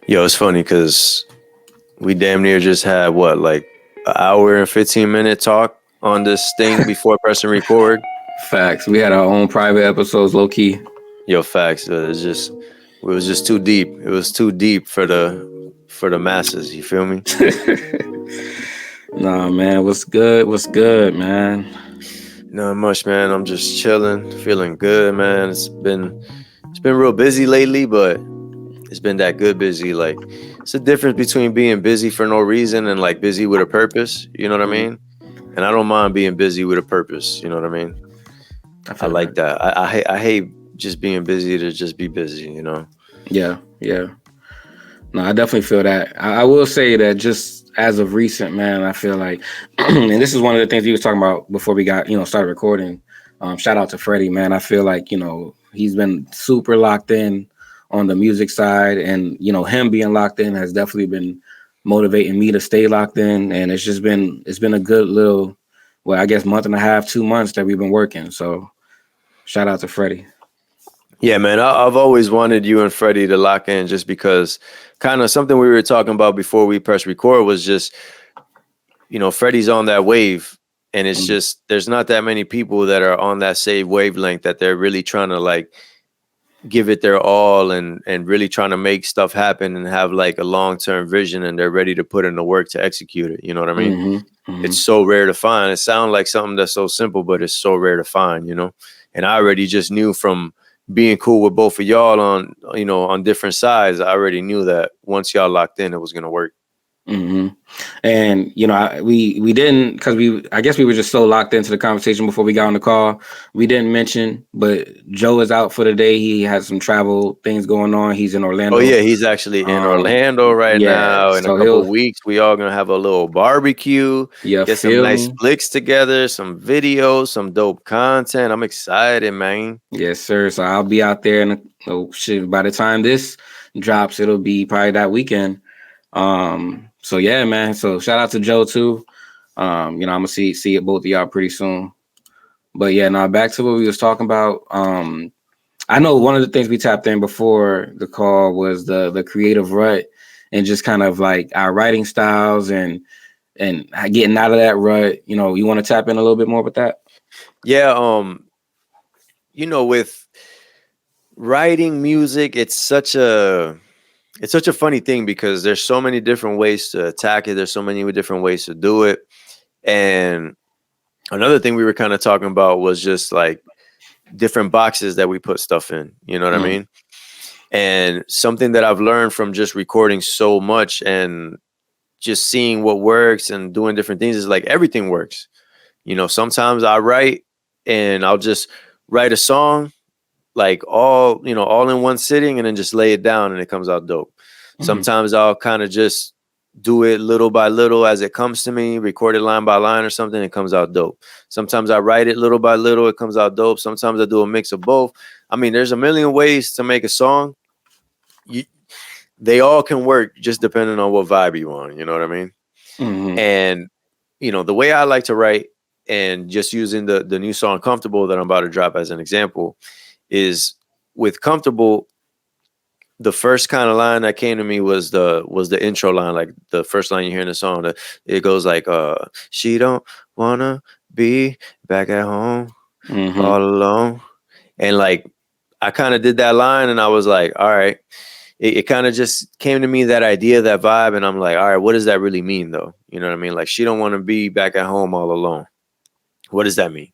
Yo, it's funny because we damn near just had what, like an hour and 15-minute talk on this thing before pressing record. Facts. We had our own private episodes, low key. Yo, facts. It was just too deep. It was too deep for the masses. You feel me? Nah, man. What's good? What's good, man? Not much, man. I'm just chilling, feeling good, man. It's been real busy lately, but it's been that good busy. Like, it's a difference between being busy for no reason and like busy with a purpose. You know what I mean? And I don't mind being busy with a purpose. You know what I mean? I like that. I hate just being busy to just be busy. You know? Yeah. No, I definitely feel that. I will say that just as of recent, man, I feel like, and this is one of the things we was talking about before we got, started recording. Shout out to Freddie, man. I feel like, he's been super locked in on the music side, and, him being locked in has definitely been motivating me to stay locked in. And it's been a good little, well, I guess month and a half, 2 months that we've been working. So shout out to Freddie. Yeah, man. I've always wanted you and Freddie to lock in, just because kind of something we were talking about before we press record was just, Freddie's on that wave, and it's just there's not that many people that are on that same wavelength that they're really trying to like give it their all and really trying to make stuff happen and have like a long-term vision, and they're ready to put in the work to execute it. You know what I mean? It's so rare to find. It sounds like something that's so simple, but it's so rare to find, And I already just knew from being cool with both of y'all on different sides. I already knew that once y'all locked in, it was going to work. And we didn't, because I guess we were just so locked into the conversation before we got on the call. We didn't mention, but Joe is out for the day. He has some travel things going on. He's in Orlando. Oh yeah, he's actually in Orlando right now. In a couple of weeks, we all gonna have a little barbecue. Yeah, get some nice flicks together, some videos, some dope content. I'm excited, man. Yes, sir. So I'll be out there, and by the time this drops, it'll be probably that weekend. So yeah, man. So shout out to Joe too. I'm gonna see it both of y'all pretty soon. But yeah, now back to what we was talking about. I know one of the things we tapped in before the call was the creative rut, and just kind of like our writing styles and getting out of that rut. You want to tap in a little bit more with that? Yeah. With writing music, it's such a funny thing because there's so many different ways to attack it. There's so many different ways to do it. And another thing we were kind of talking about was just like different boxes that we put stuff in. You know what I mean? And something that I've learned from just recording so much and just seeing what works and doing different things is like everything works. Sometimes I write and I'll just write a song like all in one sitting and then just lay it down and it comes out dope. Sometimes I'll kind of just do it little by little as it comes to me, record it line by line or something, it comes out dope. Sometimes I write it little by little, it comes out dope. Sometimes I do a mix of both. I mean, there's a million ways to make a song. They all can work just depending on what vibe you want, you know what I mean? And, the way I like to write, and just using the new song Comfortable that I'm about to drop as an example, is with Comfortable, the first kind of line that came to me was the intro line, like the first line you hear in the song. It goes like, she don't wanna be back at home all alone. And like, I kind of did that line and I was like, all right, it kind of just came to me, that idea, that vibe. And I'm like, all right, what does that really mean though? You know what I mean? Like, she don't want to be back at home all alone. What does that mean?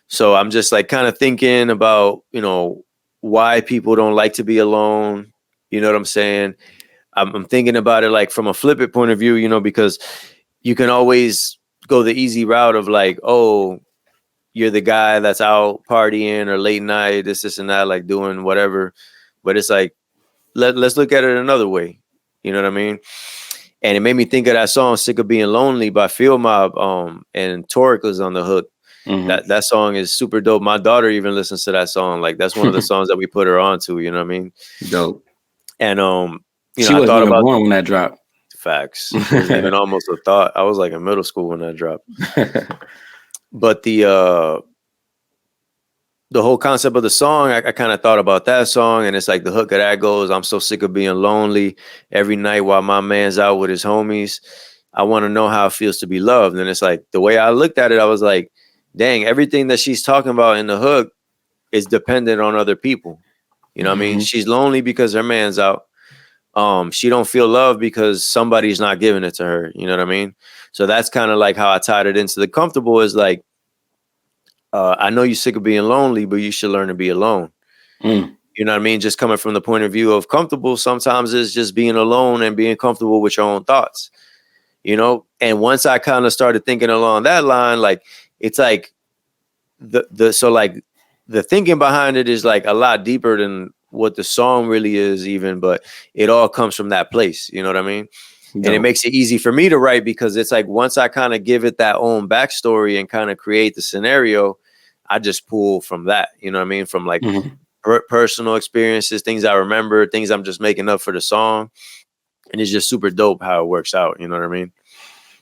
So I'm just like kind of thinking about, why people don't like to be alone. You know what I'm saying? I'm thinking about it like from a flip it point of view, because you can always go the easy route of like, oh, you're the guy that's out partying or late night, this and that, like doing whatever. But it's like, let's look at it another way. You know what I mean? And it made me think of that song Sick of Being Lonely by Field Mob, and Torque was on the hook. That song is super dope. My daughter even listens to that song. Like, that's one of the songs that we put her on to, you know what I mean? Dope. And she wasn't even born when that dropped. Facts. It wasn't even almost a thought. I was like in middle school when that dropped. But the whole concept of the song, I kind of thought about that song, and it's like the hook of that goes, "I'm so sick of being lonely every night while my man's out with his homies. I want to know how it feels to be loved." And it's like the way I looked at it, I was like, dang, everything that she's talking about in the hook is dependent on other people. You know what I mean? She's lonely because her man's out. She don't feel love because somebody's not giving it to her. You know what I mean? So that's kind of like how I tied it into the comfortable is like, I know you're sick of being lonely, but you should learn to be alone. You know what I mean? Just coming from the point of view of comfortable, sometimes it's just being alone and being comfortable with your own thoughts, you know? And once I kind of started thinking along that line, like, it's like so like the thinking behind it is like a lot deeper than what the song really is even, but it all comes from that place. You know what I mean? Dope. And it makes it easy for me to write because it's like, once I kind of give it that own backstory and kind of create the scenario, I just pull from that, you know what I mean? From like personal experiences, things I remember, things I'm just making up for the song. And it's just super dope how it works out. You know what I mean?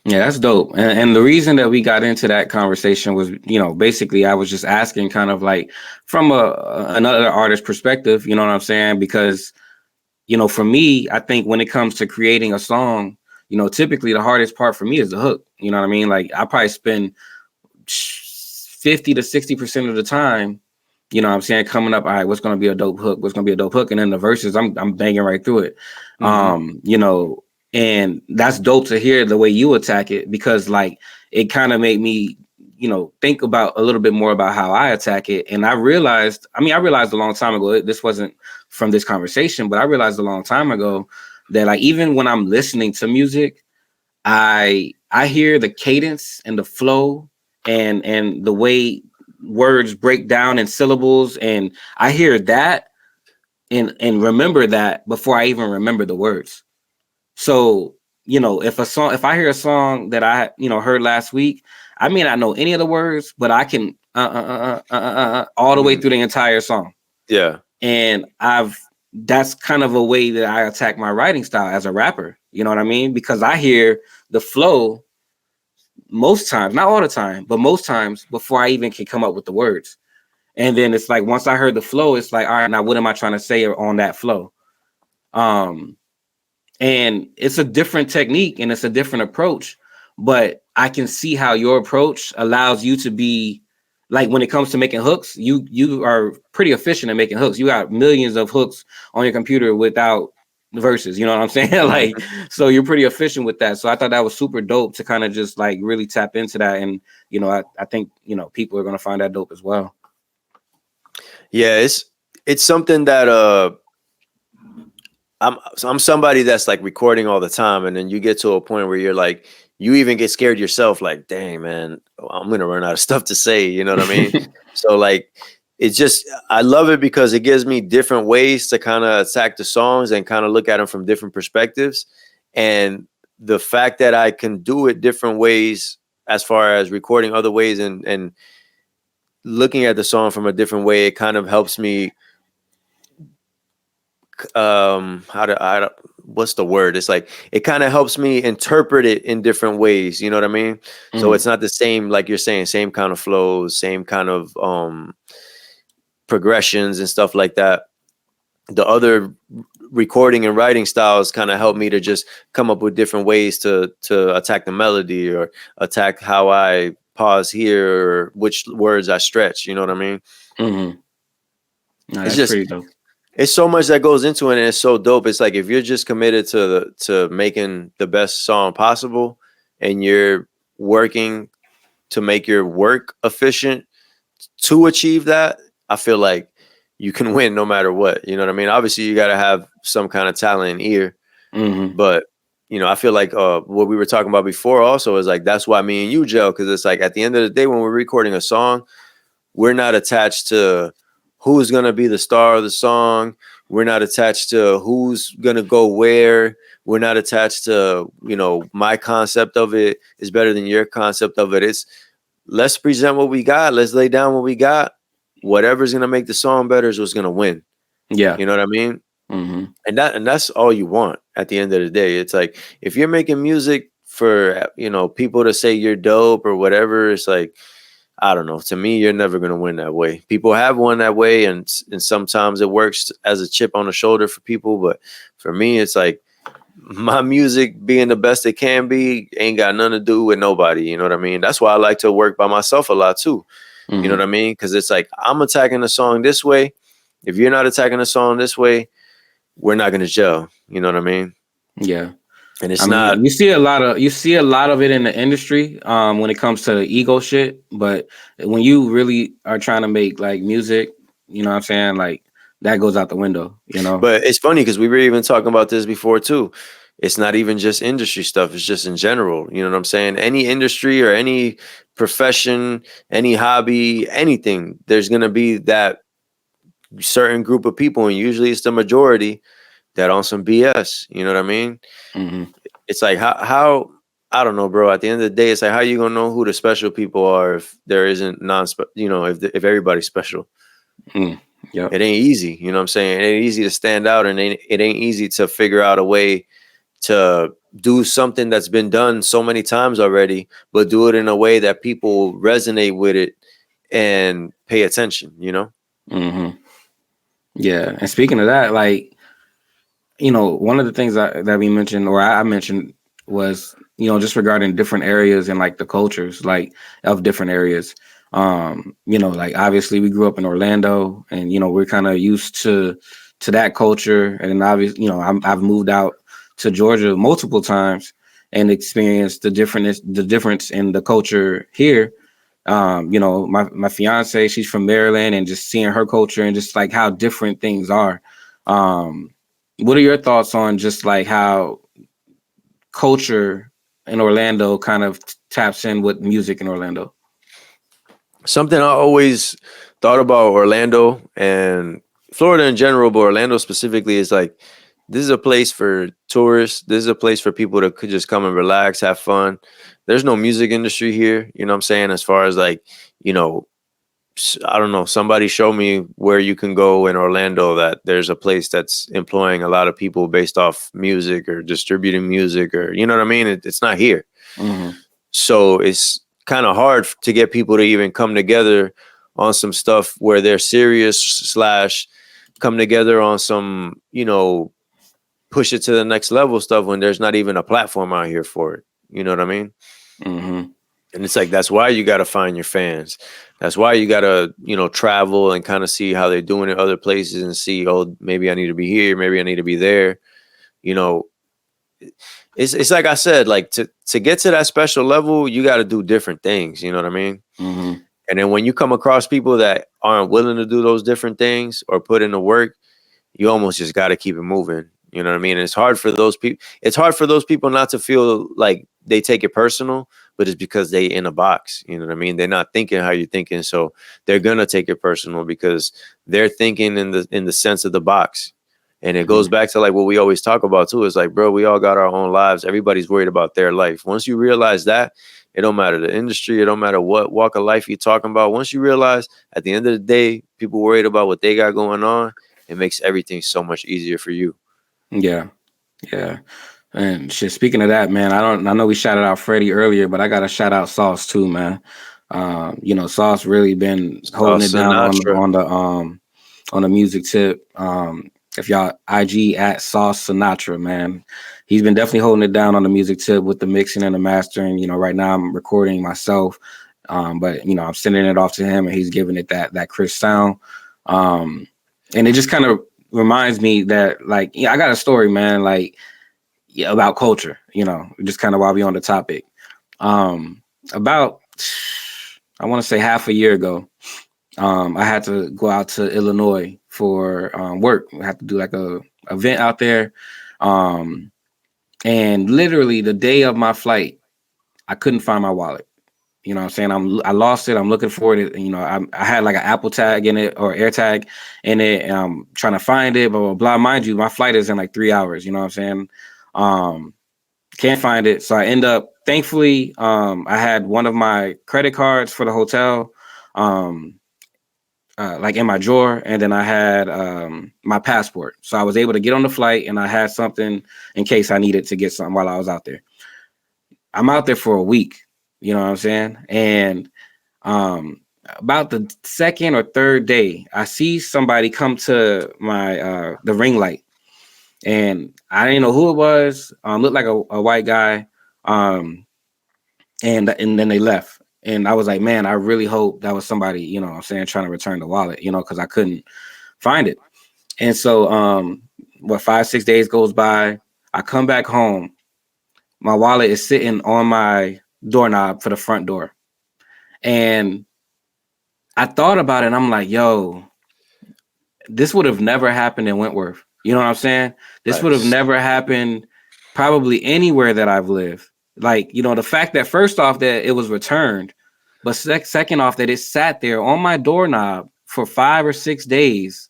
Yeah, that's dope. And the reason that we got into that conversation was, you know, basically I was just asking kind of like from another artist perspective, you know what I'm saying? Because, you know, for me, I think when it comes to creating a song, you know, typically the hardest part for me is the hook. You know what I mean? Like I probably spend 50 to 60% of the time, you know what I'm saying, coming up, all right, what's going to be a dope hook? What's going to be a dope hook? And then the verses, I'm banging right through it. You know, and that's dope to hear the way you attack it, because like it kind of made me, you know, think about a little bit more about how I attack it. And I realized a long time ago, this wasn't from this conversation, but I realized a long time ago that like, even when I'm listening to music, I hear the cadence and the flow and the way words break down in syllables. And I hear that and remember that before I even remember the words. So, you know, if I hear a song that I, you know, heard last week, I may not know any of the words, but I can all the way through the entire song. Yeah. And that's kind of a way that I attack my writing style as a rapper. You know what I mean? Because I hear the flow most times, not all the time, but most times before I even can come up with the words. And then it's like, once I heard the flow, it's like, all right, now what am I trying to say on that flow? And it's a different technique and it's a different approach, but I can see how your approach allows you to be like, when it comes to making hooks, you are pretty efficient at making hooks. You got millions of hooks on your computer without verses, you know what I'm saying? Like, so you're pretty efficient with that. So I thought that was super dope to kind of just like really tap into that. And, you know, I think, you know, people are going to find that dope as well. Yeah, it's something that I'm somebody that's like recording all the time, and then you get to a point where you're like, you even get scared yourself, like, dang man, I'm gonna run out of stuff to say, you know what I mean? So like, it's just, I love it because it gives me different ways to kind of attack the songs and kind of look at them from different perspectives. And the fact that I can do it different ways as far as recording other ways and looking at the song from a different way, it kind of helps me what's the word? It's like, it kind of helps me interpret it in different ways, you know what I mean? So it's not the same, like you're saying, same kind of flows, same kind of progressions and stuff like that. The other recording and writing styles kind of help me to just come up with different ways to attack the melody or attack how I pause here or which words I stretch, you know what I mean? No, it's that's just pretty dope. It's so much that goes into it, and it's so dope. It's like, if you're just committed to making the best song possible, and you're working to make your work efficient to achieve that, I feel like you can win no matter what. You know what I mean? Obviously, you got to have some kind of talent and ear, but you know, I feel like what we were talking about before also is like, that's why me and you gel, because it's like, at the end of the day, when we're recording a song, we're not attached to who's going to be the star of the song. We're not attached to who's going to go where. We're not attached to, you know, my concept of it is better than your concept of it. It's, let's present what we got. Let's lay down what we got. Whatever's going to make the song better is what's going to win. Yeah. You know what I mean? And that's all you want at the end of the day. It's like, if you're making music for, you know, people to say you're dope or whatever, it's like, I don't know. To me, you're never going to win that way. People have won that way, and sometimes it works as a chip on the shoulder for people. But for me, it's like my music being the best it can be ain't got nothing to do with nobody. You know what I mean? That's why I like to work by myself a lot too. Mm-hmm. You know what I mean? Because it's like I'm attacking the song this way. If you're not attacking the song this way, we're not going to gel. You know what I mean? Yeah. And it's not. You see a lot of it in the industry when it comes to the ego shit. But when you really are trying to make like music, you know what I'm saying? Like that goes out the window, you know? But it's funny because we were even talking about this before too. It's not even just industry stuff. It's just in general. You know what I'm saying? Any industry or any profession, any hobby, anything, there's going to be that certain group of people. And usually it's the majority that on some BS. You know what I mean? Mm-hmm. It's like how I don't know, bro. At the end of the day, it's like how you gonna know who the special people are if there isn't if everybody's special. Yep. It ain't easy. You know what I'm saying? It ain't easy to stand out, and it ain't easy to figure out a way to do something that's been done so many times already, but do it in a way that people resonate with it and pay attention, you know? Mm-hmm. Yeah. And speaking of that, like, you know, one of the things that we mentioned, or I mentioned, was, you know, just regarding different areas and like the cultures, like of different areas. You know, like obviously we grew up in Orlando, and you know we're kind of used to that culture, and obviously, you know, I've moved out to Georgia multiple times and experienced the difference in the culture here. You know, my fiance, she's from Maryland, and just seeing her culture and just like how different things are. What are your thoughts on just like how culture in Orlando kind of taps in with music in Orlando? Something I always thought about Orlando and Florida in general, but Orlando specifically, is like, this is a place for tourists. This is a place for people that could just come and relax, have fun. There's no music industry here. You know what I'm saying? As far as like, you know, I don't know, somebody show me where you can go in Orlando that there's a place that's employing a lot of people based off music or distributing music, or, you know what I mean? It's not here. Mm-hmm. So it's kind of hard to get people to even come together on some stuff where they're serious / come together on some, you know, push it to the next level stuff when there's not even a platform out here for it. You know what I mean? Mm-hmm. And it's like, that's why you got to find your fans. That's why you got to, you know, travel and kind of see how they're doing in other places and see, oh, maybe I need to be here. Maybe I need to be there. You know, it's like I said, like to get to that special level, you got to do different things. You know what I mean? Mm-hmm. And then when you come across people that aren't willing to do those different things or put in the work, you almost just got to keep it moving. You know what I mean? And it's hard for those people. It's hard for those people not to feel like they take it personal, but it's because they in a box. You know what I mean? They're not thinking how you're thinking, so they're gonna take it personal because they're thinking in the sense of the box. And it goes back to like what we always talk about too. It's like, bro, we all got our own lives. Everybody's worried about their life. Once you realize that, it don't matter the industry. It don't matter what walk of life you're talking about. Once you realize at the end of the day, people worried about what they got going on, it makes everything so much easier for you. Yeah. And shit, speaking of that, man, I know we shouted out Freddie earlier, but I gotta shout out Sauce too, man. You know, Sauce really been holding it down on the music tip. If y'all IG at Sauce Sinatra, man, he's been definitely holding it down on the music tip with the mixing and the mastering. You know, right now I'm recording myself, but you know, I'm sending it off to him, and he's giving it that crisp sound. And it just kind of reminds me that, like, yeah, I got a story, man, like, yeah, about culture, you know, just kind of while we on the topic. About, I want to say half a year ago, I had to go out to Illinois for work. I had to do like a event out there. And literally the day of my flight, I couldn't find my wallet. You know what I'm saying? I lost it. I'm looking for it. You know, I had like an Apple tag in it or Air tag in it. Trying to find it, blah, blah, blah. Mind you, my flight is in like 3 hours. You know what I'm saying? Can't find it. So I end up, thankfully, I had one of my credit cards for the hotel, like in my drawer. And then I had my passport. So I was able to get on the flight, and I had something in case I needed to get something while I was out there. I'm out there for a week. You know what I'm saying? And About the second or third day, I see somebody come to my the ring light, and I didn't know who it was. Looked like a white guy, and then they left. And I was like, man, I really hope that was somebody, you know what I'm saying, trying to return the wallet, you know, because I couldn't find it. And so 5-6 days goes by, I come back home, my wallet is sitting on my doorknob for the front door. And I thought about it, and I'm like, yo, this would have never happened in Wentworth. You know what I'm saying? This would have never happened probably anywhere that I've lived. Like, you know, the fact that first off that it was returned, but second off that it sat there on my doorknob for 5 or 6 days.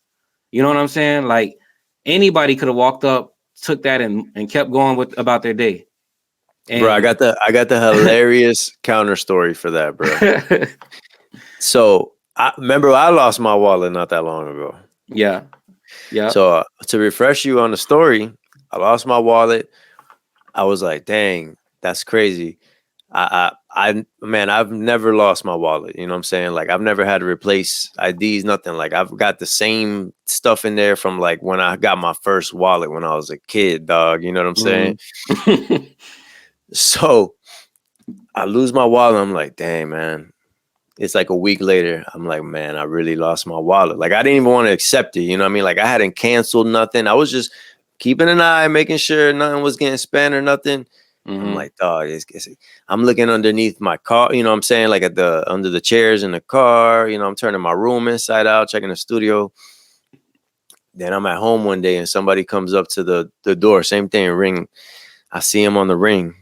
You know what I'm saying? Like, anybody could have walked up, took that and kept going with about their day. And bro, I got the hilarious counter story for that, bro. So I remember I lost my wallet not that long ago. Yeah. So to refresh you on the story, I lost my wallet. I was like, dang, that's crazy. Man, I've never lost my wallet. You know what I'm saying? Like, I've never had to replace IDs, nothing. Like, I've got the same stuff in there from like when I got my first wallet when I was a kid, dog. You know what I'm saying? So I lose my wallet. I'm like, dang, man. It's like a week later. I'm like, man, I really lost my wallet. Like, I didn't even want to accept it. You know what I mean? Like, I hadn't canceled nothing. I was just keeping an eye, making sure nothing was getting spent or nothing. I'm like, dog, I'm looking underneath my car, you know what I'm saying? Like under the chairs in the car, you know, I'm turning my room inside out, checking the studio. Then I'm at home one day and somebody comes up to the door, same thing, ring. I see him on the ring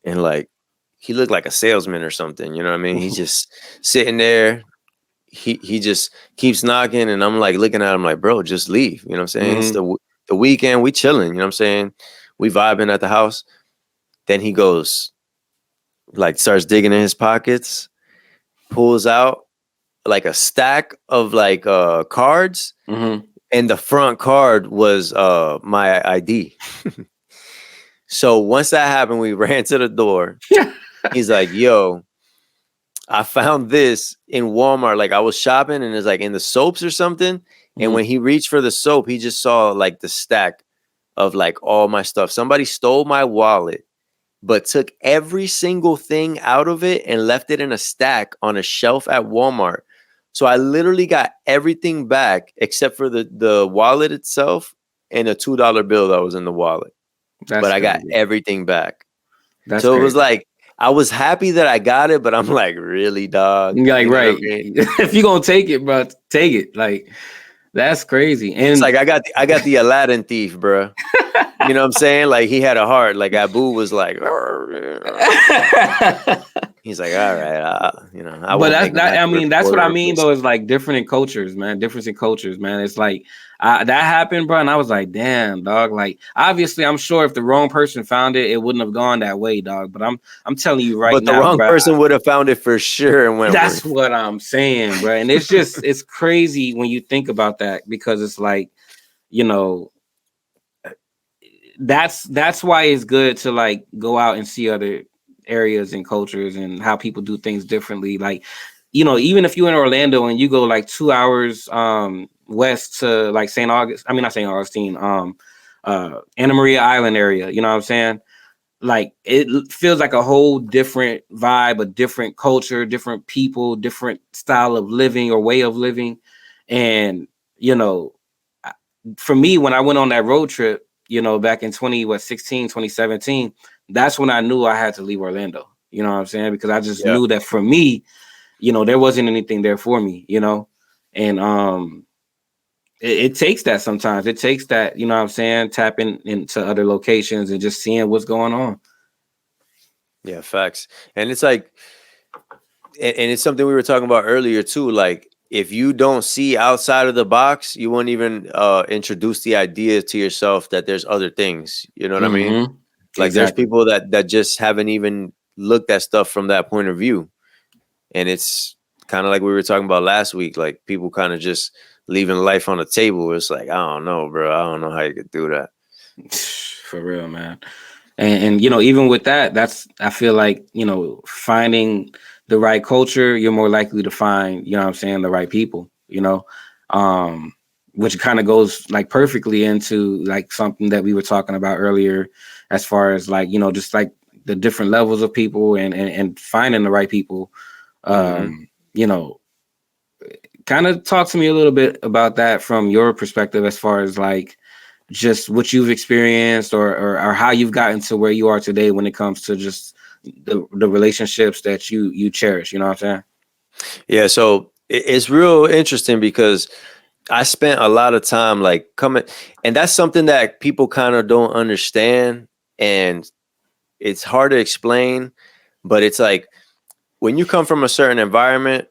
and like, he looked like a salesman or something, you know what I mean? He's just sitting there. He just keeps knocking and I'm like looking at him like, bro, just leave. You know what I'm saying? It's the weekend, we chilling, you know what I'm saying? We vibing at the house. Then he goes, like, starts digging in his pockets, pulls out like a stack of like cards, and the front card was my ID. So once that happened, we ran to the door. He's like, yo, I found this in Walmart. Like, I was shopping and it's like in the soaps or something. And when he reached for the soap, he just saw like the stack of like all my stuff. Somebody stole my wallet, but took every single thing out of it and left it in a stack on a shelf at Walmart. So I literally got everything back except for the wallet itself and a $2 bill that was in the wallet. But I got everything back. So it was like, I was happy that I got it, but I'm like, really, dog? You're like, right. I mean? If you're going to take it, bro, take it. Like, that's crazy. And it's like, I got the Aladdin thief, bro. You know what I'm saying? Like, he had a heart. Like, Abu was like, he's like, all right, you know. But that's what I mean, though, is like different in cultures, man. Difference in cultures, man. It's like that happened, bro. And I was like, damn, dog. Like, obviously, I'm sure if the wrong person found it, it wouldn't have gone that way, dog. But I'm telling you right now, but the wrong person would have found it for sure. And went. That's what I'm saying, bro. And it's just it's crazy when you think about that because it's like, you know. That's why it's good to like go out and see other areas and cultures and how people do things differently. Like, you know, even if you're in Orlando and you go like 2 hours west to like not St. Augustine, Anna Maria Island area, you know what I'm saying? Like, it feels like a whole different vibe, a different culture, different people, different style of living or way of living. And, you know, for me, when I went on that road trip, you know, back in 2017, that's when I knew I had to leave Orlando. You know what I'm saying? Because I just knew that for me, you know, there wasn't anything there for me, you know? And it takes that sometimes. It takes that, you know what I'm saying, tapping into other locations and just seeing what's going on. Yeah, facts. And it's like, and it's something we were talking about earlier too, like, if you don't see outside of the box, you won't even introduce the idea to yourself that there's other things. You know what I mean? Like, there's people that just haven't even looked at stuff from that point of view. And it's kind of like we were talking about last week, like people kind of just leaving life on the table. It's like, I don't know, bro. I don't know how you could do that. For real, man. And you know, even with that, I feel like, you know, finding the right culture, you're more likely to find, you know what I'm saying, the right people, you know, which kind of goes like perfectly into like something that we were talking about earlier, as far as like, you know, just like the different levels of people and finding the right people. You know, kind of talk to me a little bit about that from your perspective, as far as like just what you've experienced or how you've gotten to where you are today when it comes to just the relationships that you cherish. You know what I'm saying? Yeah. So it's real interesting because I spent a lot of time like coming, and that's something that people kind of don't understand, and it's hard to explain, but it's like when you come from a certain environment,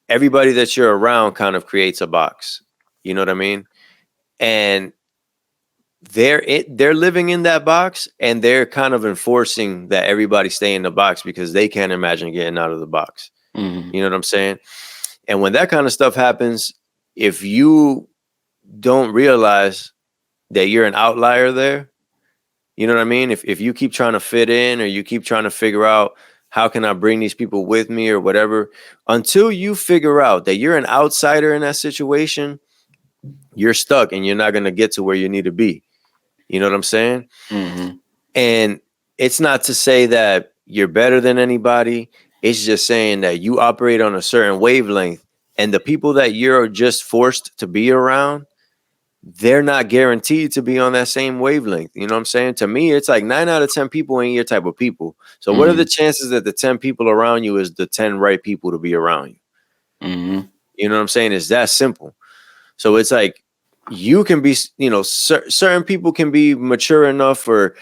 everybody that you're around kind of creates a box. You know what I mean? And they're living in that box, and they're kind of enforcing that everybody stay in the box because they can't imagine getting out of the box. You know what I'm saying? And when that kind of stuff happens, if you don't realize that you're an outlier there, you know what I mean? If you keep trying to fit in, or you keep trying to figure out how can I bring these people with me or whatever, until you figure out that you're an outsider in that situation, you're stuck and you're not going to get to where you need to be. You know what I'm saying? And it's not to say that you're better than anybody. It's just saying that you operate on a certain wavelength, and the people that you're just forced to be around, they're not guaranteed to be on that same wavelength. You know what I'm saying? To me, it's like 9 out of 10 people ain't your type of people. So what are the chances that the 10 people around you is the 10 right people to be around you? You know what I'm saying? It's that simple. So it's like you can be, you know, certain people can be mature enough or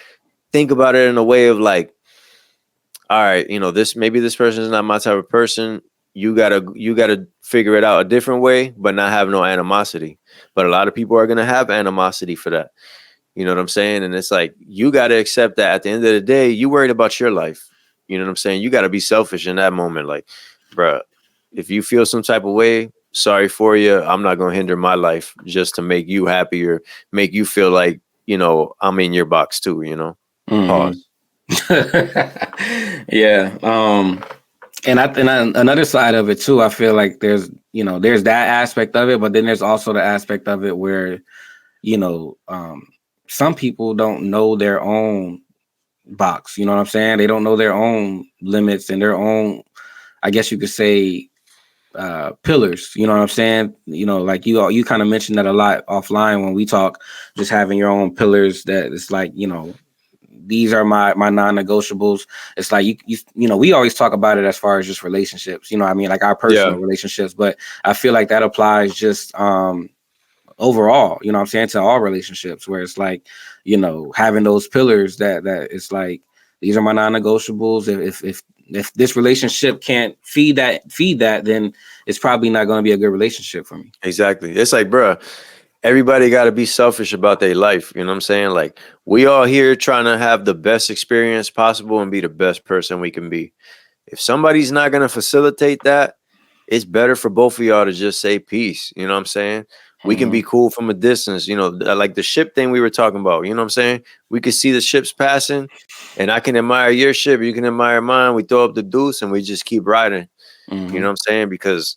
think about it in a way of like, all right, you know, maybe this person is not my type of person. You gotta figure it out a different way, but not have no animosity. But a lot of people are gonna have animosity for that. You know what I'm saying? And it's like you gotta accept that at the end of the day, you worried about your life. You know what I'm saying? You gotta be selfish in that moment. Like, bruh, if you feel some type of way, sorry for you. I'm not gonna hinder my life just to make you happy or make you feel like, you know, I'm in your box too, you know? Pause. Yeah. And another side of it too, I feel like there's that aspect of it, but then there's also the aspect of it where, you know, some people don't know their own box. You know what I'm saying? They don't know their own limits and their own, I guess you could say, pillars. You know what I'm saying? You know, like you kind of mentioned that a lot offline when we talk, just having your own pillars. That it's like, you know, these are my non-negotiables. It's like you know, we always talk about it as far as just relationships, you know what I mean, like our personal relationships, but I feel like that applies just overall, you know what I'm saying, to all relationships, where it's like, you know, having those pillars that it's like, these are my non-negotiables. If this relationship can't feed that, then it's probably not going to be a good relationship for me. Exactly. It's like, bruh, everybody got to be selfish about their life. You know what I'm saying? Like, we all here trying to have the best experience possible and be the best person we can be. If somebody's not going to facilitate that, it's better for both of y'all to just say peace. You know what I'm saying? We can be cool from a distance, you know, like the ship thing we were talking about. You know what I'm saying? We could see the ships passing, and I can admire your ship. You can admire mine. We throw up the deuce and we just keep riding. You know what I'm saying? Because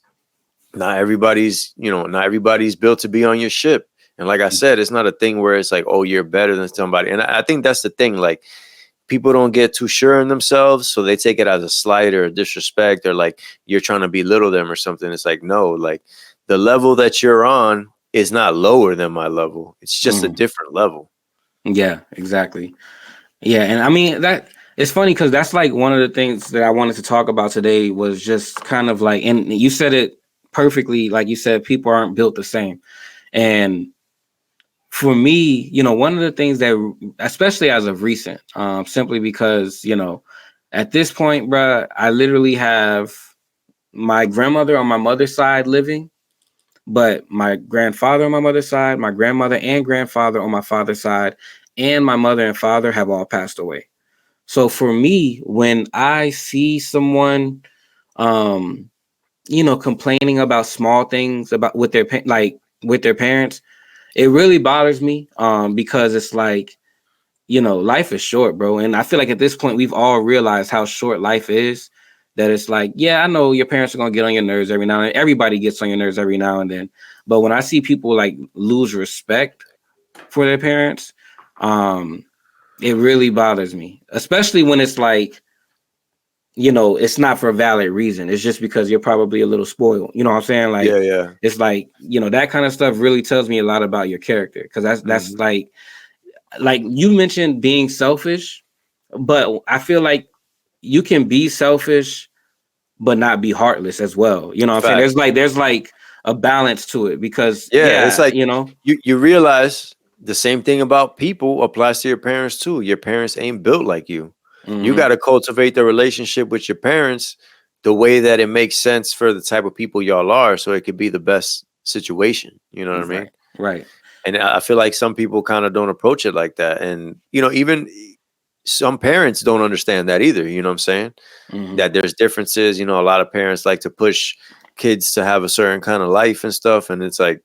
not everybody's built to be on your ship. And like I said, it's not a thing where it's like, oh, you're better than somebody. And I think that's the thing. Like, people don't get too sure in themselves, so they take it as a slight or a disrespect, or like you're trying to belittle them or something. It's like, no, like the level that you're on is not lower than my level. It's just a different level. Yeah, exactly. Yeah, and I mean that it's funny because that's like one of the things that I wanted to talk about today was just kind of like, and you said it perfectly, like you said, people aren't built the same. And for me, you know, one of the things that, especially as of recent, simply because, you know, at this point, bruh, I literally have my grandmother on my mother's side living, but my grandfather on my mother's side, my grandmother and grandfather on my father's side, and my mother and father have all passed away. So for me, when I see someone, um, you know, complaining about small things about with their parents, it really bothers me. Because it's like, you know, life is short, bro, and I feel like at this point we've all realized how short life is. that it's like, yeah, I know your parents are gonna get on your nerves every now and then. Everybody gets on your nerves every now and then. But when I see people like lose respect for their parents, it really bothers me, especially when it's like, you know, it's not for a valid reason. It's just because you're probably a little spoiled. You know what I'm saying? Like, Yeah. it's like, you know, that kind of stuff really tells me a lot about your character. Because that's Mm-hmm. like you mentioned being selfish, but I feel like you can be selfish but not be heartless as well. You know what I'm saying? Facts. There's like a balance to it because Yeah, it's like you know. you realize the same thing about people applies to your parents too. Your parents ain't built like you. You got Mm-hmm. to cultivate the relationship with your parents the way that it makes sense for the type of people y'all are, so it could be the best situation. You know what I mean? Right. Right. And I feel like some people kind of don't approach it like that, and you know, even some parents don't understand that either. You know what I'm saying? Mm-hmm. That there's differences. You know, a lot of parents like to push kids to have a certain kind of life and stuff, and it's like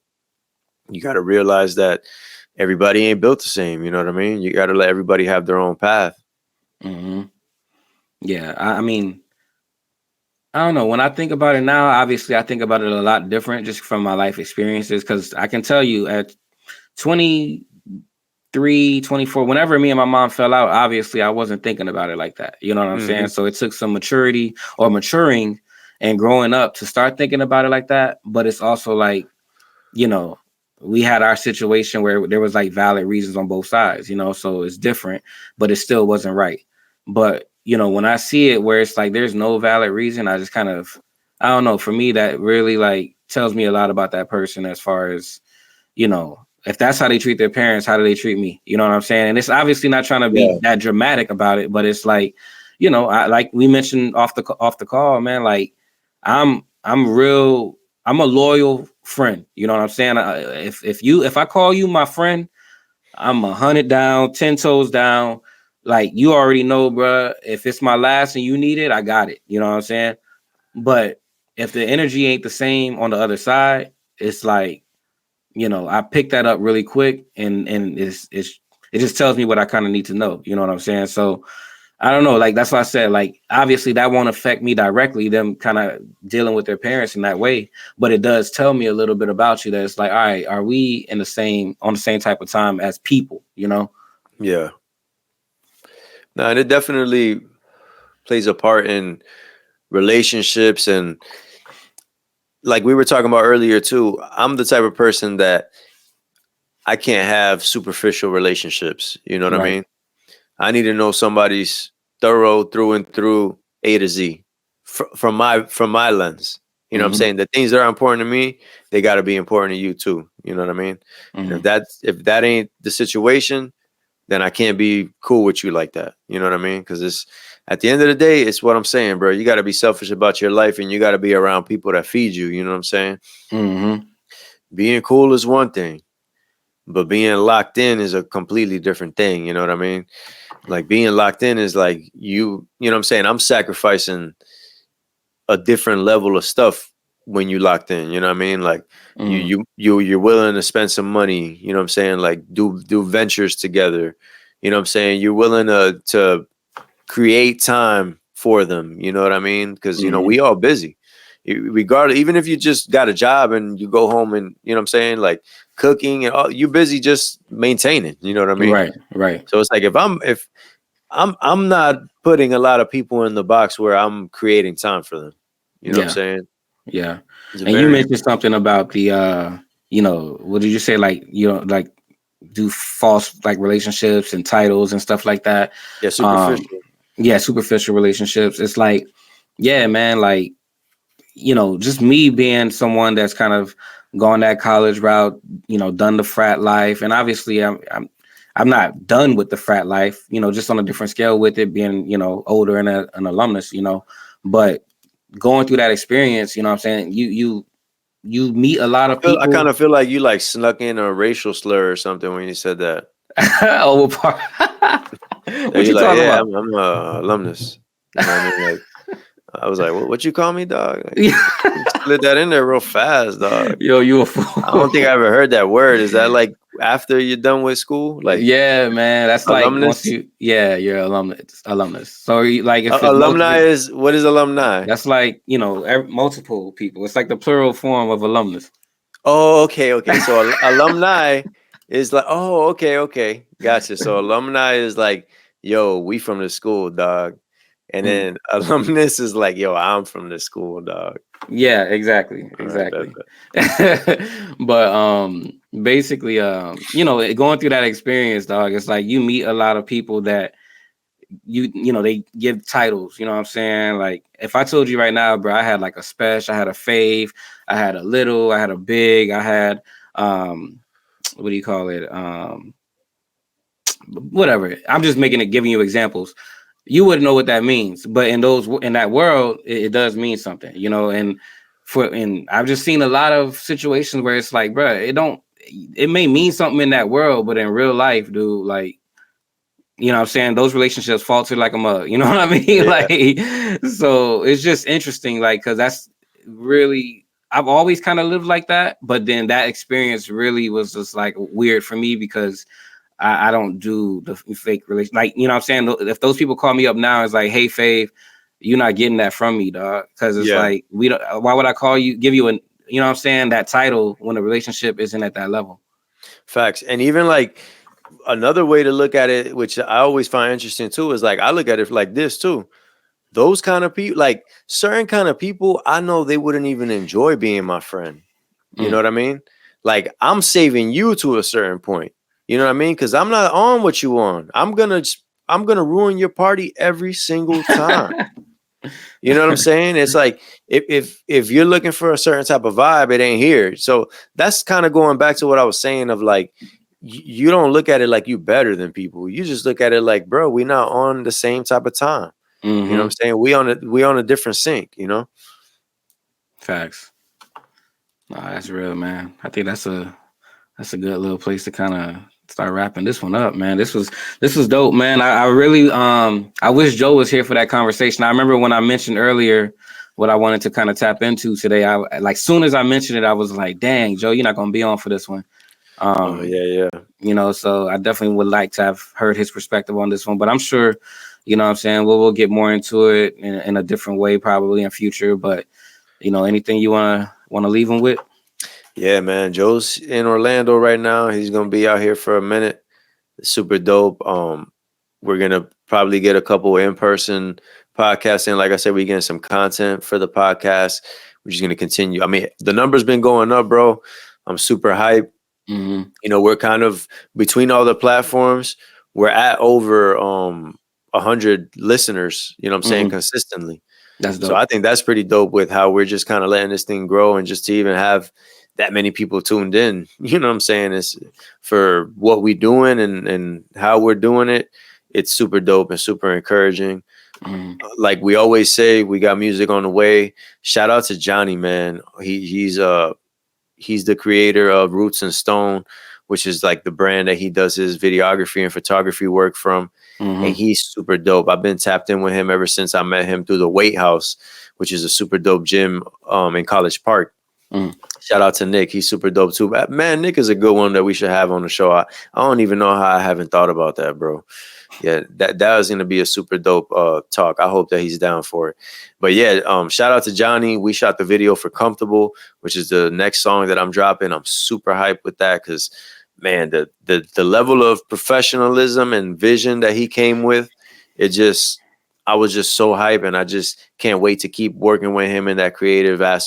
you got to realize that everybody ain't built the same. You know what I mean? You got to let everybody have their own path. Mm-hmm. Yeah. I mean, I don't know. When I think about it now, obviously I think about it a lot different just from my life experiences. Because I can tell you at 23, 24, whenever me and my mom fell out, obviously I wasn't thinking about it like that. You know what I'm saying? Hmm. So it took some maturity or maturing and growing up to start thinking about it like that. But it's also like, you know, we had our situation where there was like valid reasons on both sides, you know, so it's different, but it still wasn't right. But, you know, when I see it where it's like there's no valid reason, I just kind of, I don't know, for me, that really like tells me a lot about that person as far as, you know, if that's how they treat their parents, how do they treat me? You know what I'm saying? And it's obviously not trying to be Yeah. that dramatic about it, but it's like, you know, I like we mentioned off the call, man. Like I'm real. I'm a loyal friend. You know what I'm saying? If I call you my friend, I'm 100 down, 10 toes down. Like you already know, bro. If it's my last and you need it, I got it. You know what I'm saying? But if the energy ain't the same on the other side, it's like, you know, I pick that up really quick, and it just tells me what I kind of need to know. You know what I'm saying? So I don't know. Like that's why I said, like, obviously that won't affect me directly, them kind of dealing with their parents in that way. But it does tell me a little bit about you that it's like, all right, are we on the same type of time as people, you know? Yeah. No, and it definitely plays a part in relationships, and like we were talking about earlier too. I'm the type of person that I can't have superficial relationships. You know what I Right. mean? I need to know somebody's thorough through and through, A to Z, from my lens. You know what I'm Mm-hmm. saying? The things that are important to me, they got to be important to you too. You know what I mean? And Mm-hmm. if that ain't the situation, then I can't be cool with you like that. You know what I mean? Because it's at the end of the day, it's what I'm saying, bro. You got to be selfish about your life, and you got to be around people that feed you. You know what I'm saying? Mm-hmm. Being cool is one thing, but being locked in is a completely different thing. You know what I mean? Like being locked in is like you know what I'm saying? I'm sacrificing a different level of stuff when you locked in, you know what I mean? Like Mm-hmm. you're willing to spend some money, you know what I'm saying? Like do ventures together. You know what I'm saying? You're willing to create time for them, you know what I mean? Cuz you know, Mm-hmm. we all busy. Regardless, even if you just got a job and you go home and you know what I'm saying, like cooking and all, you're busy just maintaining, you know what I mean? Right. Right. So it's like if I'm not putting a lot of people in the box where I'm creating time for them. You know what I'm Yeah. saying? Yeah. It's And you very mentioned important. something about the you know, what did you say? Like, you know, like do false like relationships and titles and stuff like that. Yeah, Um, superficial. yeah, superficial relationships. It's like, yeah, man, like, you know, just me being someone that's kind of gone that college route, you know, done the frat life. And obviously I'm not done with the frat life, you know, just on a different scale with it being, you know, older and an alumnus, you know, but going through that experience, you know what I'm saying? You meet a lot of I kind people. of feel like you like snuck in a racial slur or something when you said that. Oh, Yeah, what you're you like, talking yeah, about? I'm a alumnus. You know what I mean? Like, I was like, what you call me, dog? Like, you slid that in there real fast, dog. Yo, you a I don't think fool. I ever heard that word. Is that like after you're done with school? Like, yeah, man, that's like once alumnus? you're alumnus. So like if it's Alumni multiple, is, what is alumni? that's like, multiple people. It's like the plural form of alumnus. Oh, okay. So alumni is like, oh, okay. Gotcha. So alumni is like, yo, we from the school, dog. And then alumnus is like, yo, I'm from the school, dog. Yeah, exactly. All right, But basically, going through that experience, dog, it's like you meet a lot of people that they give titles, you know what I'm saying? Like if I told you right now, bro, I had like a special, I had a fave, I had a little, I had a big, I had what do you call it? Whatever. I'm just giving you examples. You wouldn't know what that means, but in that world, it does mean something, and I've just seen a lot of situations where it's like, bro, it may mean something in that world, but in real life, dude, like, you know what I'm saying? Those relationships falter like a mug. You know what I mean? Yeah. Like, so it's just interesting, like, because that's really, I've always kind of lived like that. But then that experience really was just like weird for me because I don't do the fake relation. Like, you know what I'm saying? If those people call me up now, it's like, hey, Fave, you're not getting that from me, dog. Because it's like, why would I call you, give you you know what I'm saying, that title when the relationship isn't at that level? Facts. And even like, another way to look at it, which I always find interesting too, is like I look at it like this too. Those kind of people, like certain kind of people, I know they wouldn't even enjoy being my friend. You know what I mean? Like I'm saving you to a certain point. You know what I mean? Because I'm not on what you on. I'm gonna ruin your party every single time. You know what I'm saying? It's like if you're looking for a certain type of vibe, it ain't here. So that's kind of going back to what I was saying of like, you don't look at it like you better than people. You just look at it like, bro, we not on the same type of time. You know what I'm saying? We on a different sync, Facts. Nah, that's real, man. I think that's a good little place to kind of start wrapping this one up, man. This was dope, man. I really I wish Joe was here for that conversation. I remember when I mentioned earlier what I wanted to kind of tap into today. I like soon as I mentioned it, I was like, dang, Joe, you're not gonna be on for this one. Yeah. So I definitely would like to have heard his perspective on this one, but I'm sure, you know what I'm saying, we'll get more into it in a different way probably in future. But anything you wanna leave him with? Yeah, man. Joe's in Orlando right now. He's gonna be out here for a minute. Super dope. We're gonna probably get a couple in-person podcasts in. Like I said, we getting some content for the podcast. We're just gonna continue. I mean, the number's been going up, bro. I'm super hyped. We're kind of between all the platforms. We're at over 100 listeners. You know what I'm saying, consistently. That's dope. So I think that's pretty dope with how we're just kind of letting this thing grow, and just to even have that many people tuned in. You know what I'm saying? It's for what we're doing and how we're doing it. It's super dope and super encouraging. Like we always say, we got music on the way. Shout out to Johnny, man. He's the creator of Roots and Stone, which is like the brand that he does his videography and photography work from. And he's super dope. I've been tapped in with him ever since I met him through the Weight House, which is a super dope gym in College Park. Shout out to Nick. He's super dope too. Man, Nick is a good one that we should have on the show. I don't even know how I haven't thought about that, bro. Yeah, that was going to be a super dope talk. I hope that he's down for it. But yeah, shout out to Johnny. We shot the video for Comfortable, which is the next song that I'm dropping. I'm super hyped with that because, man, the level of professionalism and vision that he came with, I was just so hyped, and I just can't wait to keep working with him in that creative lane.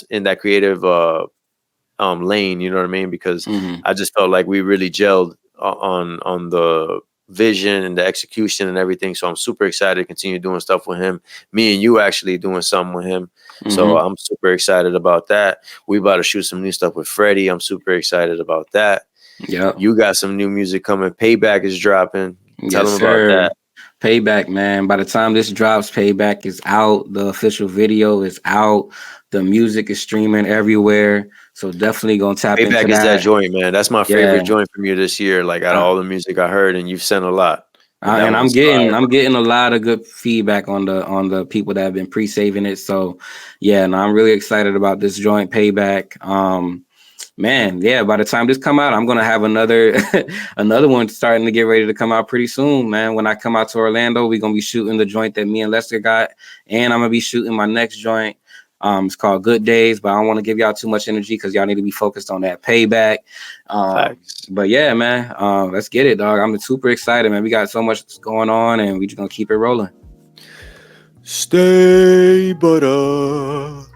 You know what I mean? Because I just felt like we really gelled on the vision and the execution and everything. So I'm super excited to continue doing stuff with him. Me and you actually doing something with him. So I'm super excited about that. We about to shoot some new stuff with Freddie. I'm super excited about that. Yeah. You got some new music coming. Payback is dropping. Tell them about that. Payback, man. By the time this drops, Payback is out. The official video is out. The music is streaming everywhere. So definitely gonna tap into that. Payback is that joint, man. That's my favorite joint from you this year. Like out of all the music I heard, and you've sent a lot. And I'm getting a lot of good feedback on the people that have been pre-saving it. So yeah, I'm really excited about this joint, Payback. Man, yeah, by the time this come out, I'm gonna have another another one starting to get ready to come out pretty soon, man. When I come out to Orlando, we're gonna be shooting the joint that me and Lester got, and I'm gonna be shooting my next joint. It's called Good Days, but I don't want to give y'all too much energy because y'all need to be focused on that payback. But yeah, man, let's get it, dog. I'm super excited, man. We got so much going on, and we just gonna keep it rolling. Stay butter.